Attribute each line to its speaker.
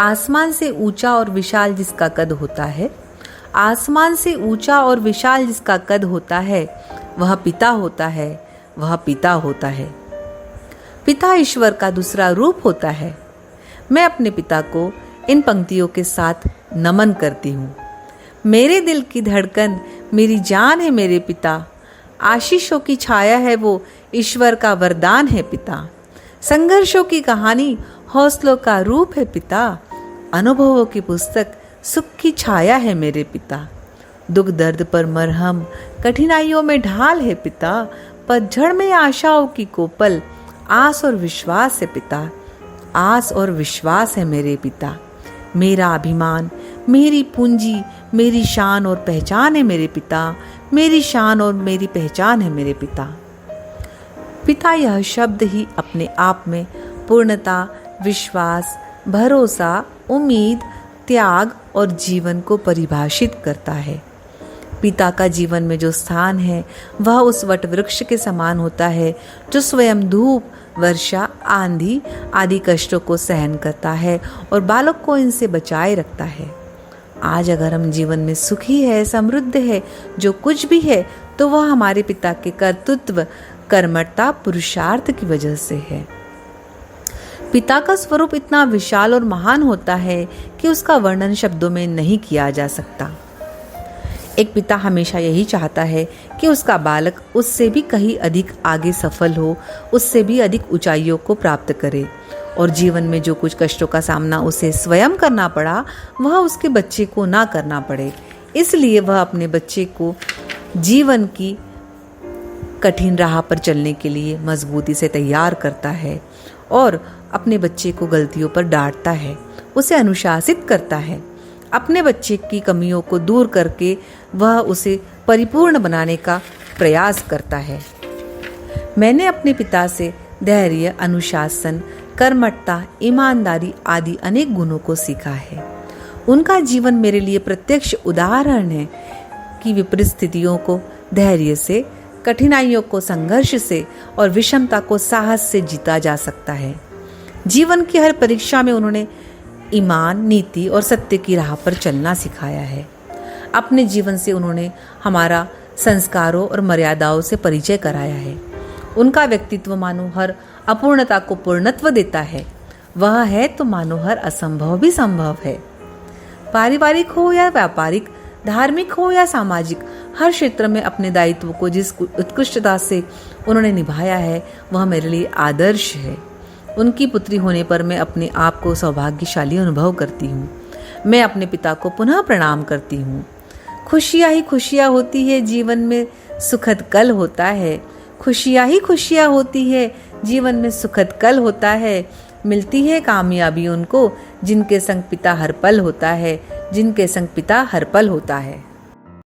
Speaker 1: आसमान से ऊंचा और विशाल जिसका कद होता है, आसमान से ऊंचा और विशाल जिसका कद होता है, वह पिता होता है, वह पिता होता है। पिता ईश्वर का दूसरा रूप होता है। मैं अपने पिता को इन पंक्तियों के साथ नमन करती हूँ। मेरे दिल की धड़कन, मेरी जान है मेरे पिता। आशीषों की छाया है वो, ईश्वर का वरदान है पिता। संघर्षों की कहानी, हौसलों का रूप है पिता। अनुभवों की पुस्तक, सुख की छाया है मेरे पिता। दुख दर्द पर मरहम, कठिनाइयों में ढाल है पिता। पतझड़ में आशाओं की कोपल, आस और विश्वास है पिता। आस और विश्वास है मेरे पिता। मेरा अभिमान, मेरी पूंजी, मेरी शान और पहचान है मेरे पिता। मेरी शान और मेरी पहचान है मेरे पिता। पिता यह शब्द ही अपने आप में पूर्णता, विश्वास, भरोसा, उम्मीद, त्याग और जीवन को परिभाषित करता है। पिता का जीवन में जो स्थान है वह उस वट वृक्ष के समान होता है जो स्वयं धूप, वर्षा, आंधी आदि कष्टों को सहन करता है और बालक को इनसे बचाए रखता है। आज अगर हम जीवन में सुखी है, समृद्ध है, जो कुछ भी है, तो वह हमारे पिता के कर्तृत्व, कर्मठता, पुरुषार्थ की वजह से है। पिता का स्वरूप इतना विशाल और महान होता है कि उसका वर्णन शब्दों में नहीं किया जा सकता। एक पिता हमेशा यही चाहता है कि उसका बालक उससे भी कहीं अधिक आगे सफल हो, उससे भी अधिक ऊंचाइयों को प्राप्त करे, और जीवन में जो कुछ कष्टों का सामना उसे स्वयं करना पड़ा वह उसके बच्चे को ना करना पड़े। इसलिए वह अपने बच्चे को जीवन की कठिन राह पर चलने के लिए मजबूती से तैयार करता है और अपने बच्चे को गलतियों पर डांटता है, उसे अनुशासित करता है। अपने बच्चे की कमियों को दूर करके वह उसे परिपूर्ण बनाने का प्रयास करता है। मैंने अपने पिता से धैर्य, अनुशासन, कर्मठता, ईमानदारी आदि अनेक गुणों को सीखा है। उनका जीवन मेरे लिए प्रत्यक्ष उदाहरण है कि विपरीत स्थितियों को धैर्य से, कठिनाइयों को संघर्ष से और विषमता को साहस से जीता जा सकता है। जीवन की हर परीक्षा में उन्होंने ईमान, नीति और सत्य की राह पर चलना सिखाया है। अपने जीवन से उन्होंने हमारा संस्कारों और मर्यादाओं से परिचय कराया है। उनका व्यक्तित्व मानो हर अपूर्णता को पूर्णत्व देता है। वह है तो मानो हर असंभव भी संभव है। पारिवारिक हो या व्यापारिक, धार्मिक हो या सामाजिक, हर क्षेत्र में अपने दायित्व को जिस उत्कृष्टता से उन्होंने निभाया है वह मेरे लिए आदर्श है। उनकी पुत्री होने पर मैं अपने आप को सौभाग्यशाली अनुभव करती हूँ। मैं अपने पिता को पुनः प्रणाम करती हूँ। खुशियाँ ही खुशियाँ होती है जीवन में, सुखद कल होता है। खुशियाँ ही खुशियाँ होती है जीवन में, सुखद कल होता है। मिलती है कामयाबी उनको जिनके संग पिता हर पल होता है, जिनके संग पिता हर पल होता है।